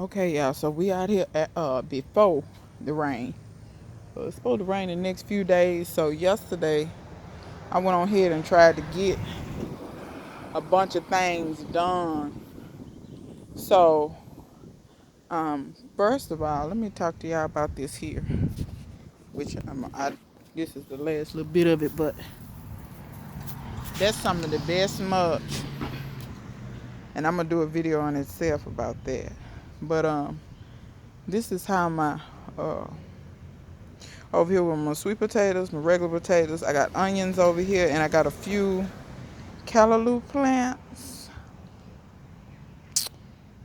Okay, y'all. So we out here at, before the rain. It's supposed to rain the next few days. So yesterday, I went on ahead and tried to get a bunch of things done. So, first of all, let me talk to y'all about this here, which this is the last little bit of it, but that's some of the best mugs, and I'm gonna do a video on itself about that. But this is how my uh over here with my sweet potatoes, my regular potatoes. I got onions over here, and I got a few callaloo plants.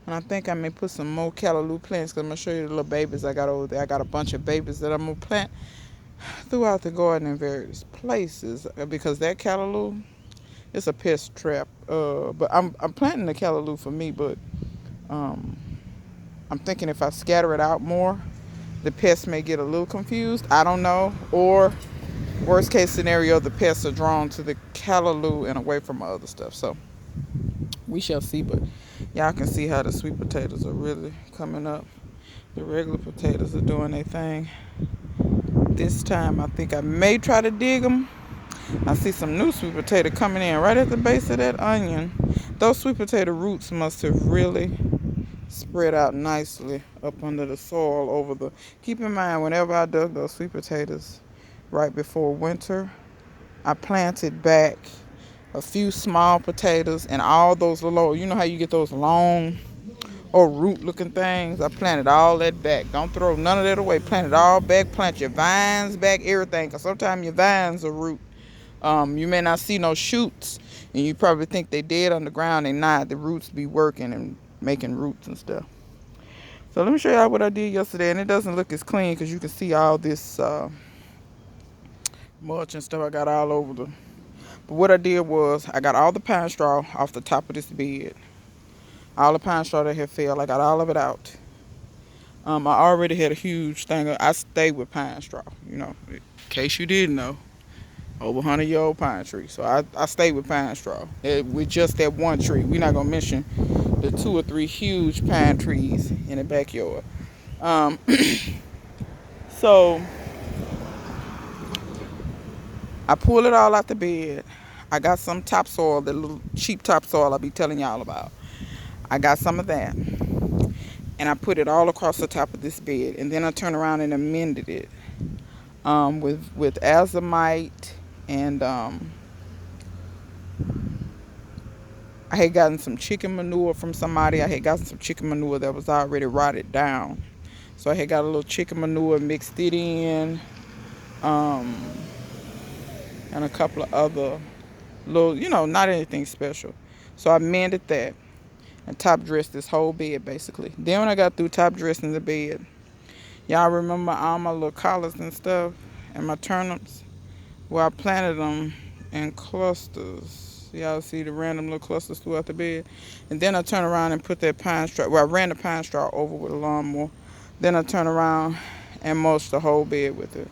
And I think I may put some more callaloo plants because I'm going to show you the little babies I got over there. I got a bunch of babies that I'm going to plant throughout the garden in various places because that callaloo is a pest trap. But I'm planting the callaloo for me, but um, I'm thinking if I scatter it out more, the pests may get a little confused. I don't know. Or worst case scenario, the pests are drawn to the callaloo and away from other stuff. So we shall see. But y'all can see how the sweet potatoes are really coming up. The regular potatoes are doing their thing. This time I think I may try to dig them. I see some new sweet potato coming in right at the base of that onion. Those sweet potato roots must have really spread out nicely up under the soil over the... Keep in mind, whenever I dug those sweet potatoes right before winter, I planted back a few small potatoes and all those little... You know how you get those long or root looking things? I planted all that back. Don't throw none of that away. Plant it all back. Plant your vines back, everything. Because sometimes your vines are root. You may not see no shoots, and you probably think they dead on the ground. They not. The roots be working and making roots and stuff. So let me show y'all what I did yesterday, and it doesn't look as clean because you can see all this mulch and stuff I got all over the... But what I did was I got all the pine straw off the top of this bed. All the pine straw that had fell, I got all of it out. I already had a huge thing. I stay with pine straw, in case you didn't know. Over 100-year-old pine tree. So I stay with pine straw. With just that one tree. We're not going to mention the 2 or 3 huge pine trees in the backyard. Um, so I pull it all out the bed. I got some topsoil, the little cheap topsoil I be telling y'all about. I got some of that. And I put it all across the top of this bed. And then I turned around and amended it with azomite and I had gotten some chicken manure from somebody. I had gotten some chicken manure that was already rotted down. So I had got a little chicken manure, mixed it in, um, and a couple of other little, not anything special. So I mended that and top dressed this whole bed basically. Then when I got through top dressing the bed, y'all remember all my little collards and stuff and my turnips? Well, I planted them in clusters. Y'all see the random little clusters throughout the bed. And then I turned around and put that pine straw. Well, I ran the pine straw over with a lawnmower. Then I turned around and mulched the whole bed with it.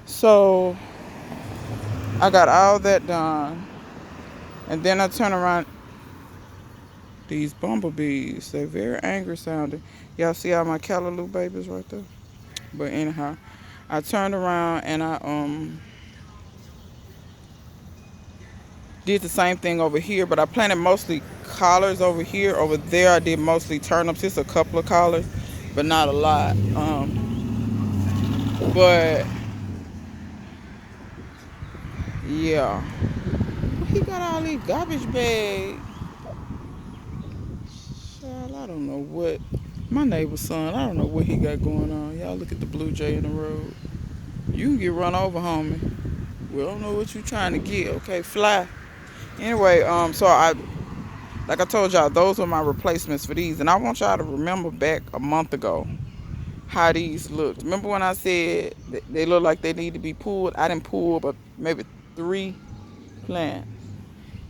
So I got all that done. And then I turned around. These bumblebees, they're very angry sounding. Y'all see all my callaloo babies right there? But anyhow, I turned around and I did the same thing over here, but I planted mostly collards over here. Over there, I did mostly turnips. Just a couple of collards, but not a lot. But yeah, he got all these garbage bags. Child, I don't know what my neighbor's son. I don't know what he got going on. Y'all look at the blue jay in the road. You can get run over, homie. We don't know what you trying to get. Okay, fly. Anyway, so like I told y'all, those are my replacements for these. And I want y'all to remember back a month ago how these looked. Remember when I said they look like they need to be pulled? I didn't pull but maybe 3 plants.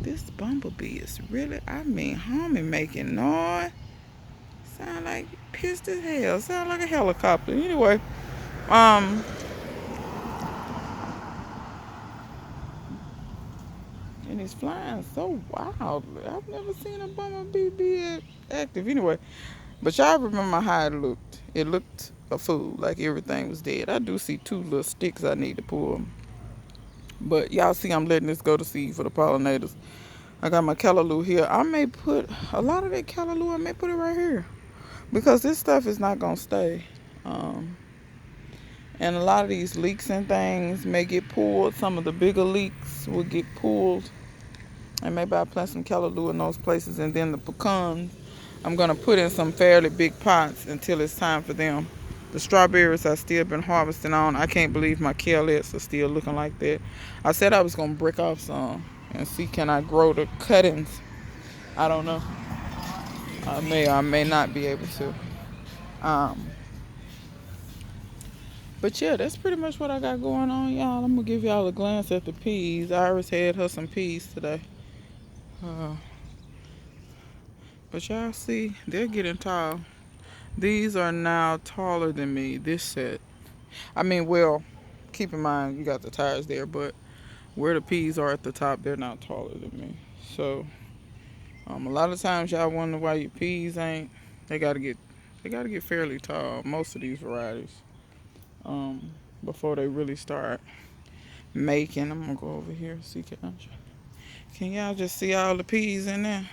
This bumblebee is really, homie making noise. Sound like pissed as hell. Sound like a helicopter. Anyway, and it's flying so wildly. I've never seen a bumblebee be active. Anyway, But y'all remember how it looked. It looked a fool, like everything was dead. I do see two little sticks I need to pull. But y'all see I'm letting this go to seed for the pollinators. I got my callaloo here. I may put a lot of that callaloo, I may put it right here. Because this stuff is not going to stay. And a lot of these leeks and things may get pulled. Some of the bigger leeks will get pulled. And maybe I'll plant some callaloo in those places. And then the pecans, I'm going to put in some fairly big pots until it's time for them. The strawberries I've still been harvesting on. I can't believe my carrots are still looking like that. I said I was going to break off some and see can I grow the cuttings. I don't know. I may or I may not be able to. But yeah, that's pretty much what I got going on, y'all. I'm going to give y'all a glance at the peas. Iris had her some peas today. But y'all see, they're getting tall. These are now taller than me, this set. I mean, well, keep in mind, you got the tires there, but where the peas are at the top, they're not taller than me. So, a lot of times y'all wonder why your peas ain't, they gotta get fairly tall, most of these varieties, before they really start making. I'm gonna go over here, see, can y'all just see all the peas in there?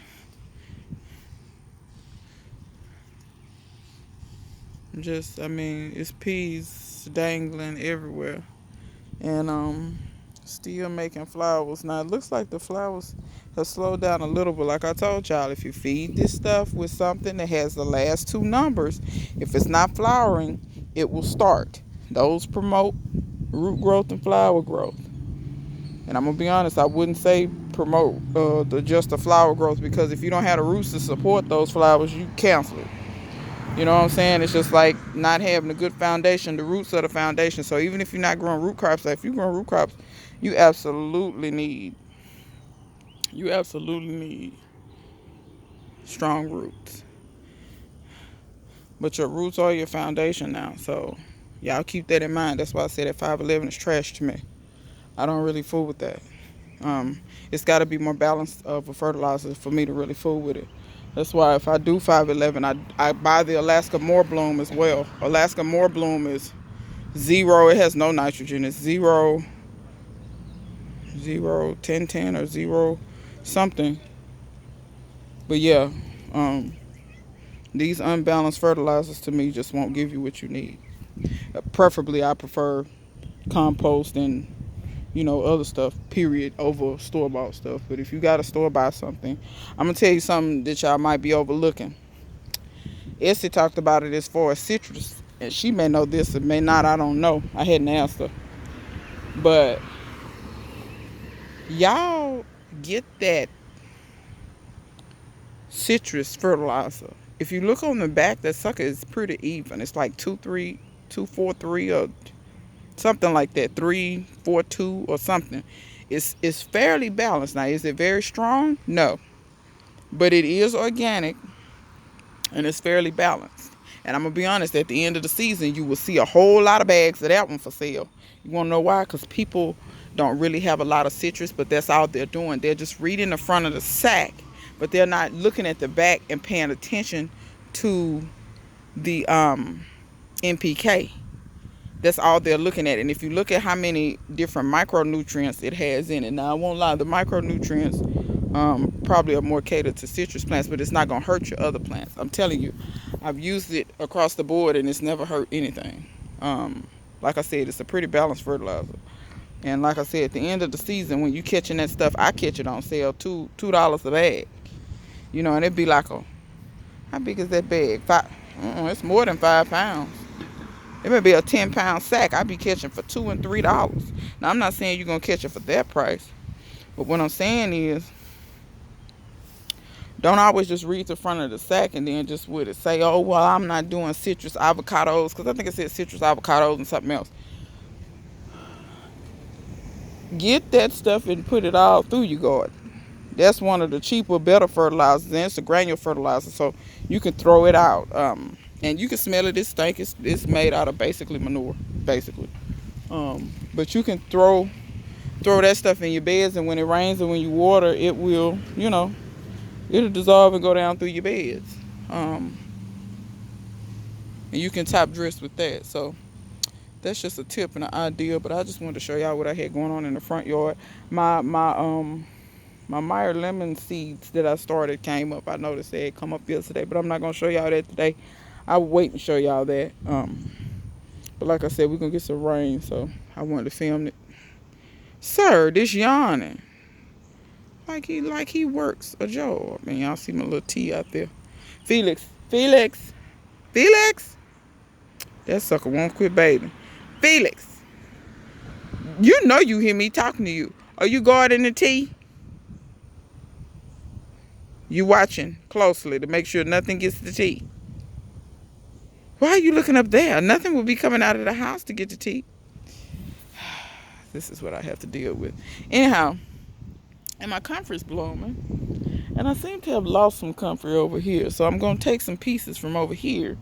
I mean, it's peas dangling everywhere. And still making flowers. Now, it looks like the flowers have slowed down a little, but like I told y'all, if you feed this stuff with something that has the last two numbers, if it's not flowering, it will start. Those promote root growth and flower growth. And I'm going to be honest, I wouldn't say promote just the flower growth, because if you don't have the roots to support those flowers, you cancel it. You know what I'm saying? It's just like not having a good foundation. The roots are the foundation. So even if you're not growing root crops, if you're growing root crops, you absolutely need strong roots. But your roots are your foundation now. So y'all keep that in mind. That's why I said that 511 is trash to me. I don't really fool with that. It's got to be more balanced of a fertilizer for me to really fool with it. That's why if I do 511, I buy the Alaska More Bloom as well. Alaska More Bloom is 0. It has no nitrogen. It's 0, 10, 10 or 0 something. But yeah, these unbalanced fertilizers to me just won't give you what you need. Preferably, I prefer compost and other stuff, period, over store-bought stuff. But if you got to store-buy something, I'm going to tell you something that y'all might be overlooking. Essie talked about it as far as citrus, and she may know this and may not, I don't know. I hadn't asked her. But y'all get that citrus fertilizer. If you look on the back, that sucker is pretty even. It's like 243 or something like that, 342 or something. It's fairly balanced. Now, is it very strong? No, but it is organic and it's fairly balanced. And I'm gonna be honest, at the end of the season, you will see a whole lot of bags of that one for sale. You wanna know why? Because people don't really have a lot of citrus, but that's all they're doing. They're just reading the front of the sack, but they're not looking at the back and paying attention to the NPK. That's all they're looking at. And if you look at how many different micronutrients it has in it, now I won't lie, the micronutrients probably are more catered to citrus plants, but it's not going to hurt your other plants. I'm telling you, I've used it across the board and it's never hurt anything. Like I said, it's a pretty balanced fertilizer. And like I said, at the end of the season, when you catching that stuff, I catch it on sale, $2 a bag. And it'd be like how big is that bag? It's more than 5 pounds. It may be a 10-pound sack. I'd be catching for $2 and $3. Now, I'm not saying you're going to catch it for that price. But what I'm saying is, don't always just read the front of the sack and then just with it say, oh, well, I'm not doing citrus avocados. Because I think it said citrus avocados and something else. Get that stuff and put it all through your garden. That's one of the cheaper, better fertilizers. And it's a granule fertilizer. So you can throw it out. And you can smell it. It stink. It's made out of basically manure, basically. But you can throw that stuff in your beds, and when it rains and when you water, it will, it'll dissolve and go down through your beds. and you can top dress with that. So that's just a tip and an idea. But I just wanted to show y'all what I had going on in the front yard. My Meyer lemon seeds that I started came up. I noticed they had come up yesterday, but I'm not gonna show y'all that today. I'll wait and show y'all that. But like I said, we're gonna get some rain, so I wanted to film it. Sir, this yawning. Like he works a job. I mean, y'all see my little T out there. Felix. Felix. Felix. That sucker won't quit bathing. Felix. You know you hear me talking to you. Are you guarding the tea? You watching closely to make sure nothing gets the tea. Why are you looking up there? Nothing will be coming out of the house to get the tea. This is what I have to deal with. Anyhow, and my comfort's blooming. And I seem to have lost some comfort over here. So I'm going to take some pieces from over here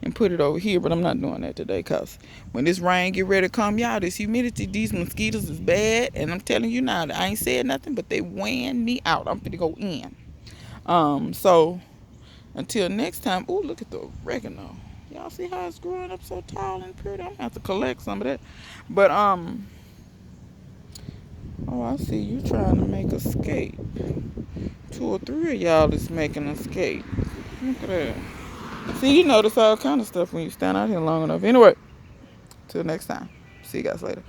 and put it over here. But I'm not doing that today because when this rain get ready to come, y'all, this humidity, these mosquitoes is bad. And I'm telling you now, I ain't said nothing, but they weighing me out. I'm finna go in. So until next time. Ooh, look at the oregano. Y'all see how it's growing up so tall and pretty? I'm gonna have to collect some of that. But oh, I see you trying to make escape. 2 or 3 of y'all is making escape. Look at that. See, you notice all kind of stuff when you stand out here long enough. Anyway, till next time. See you guys later.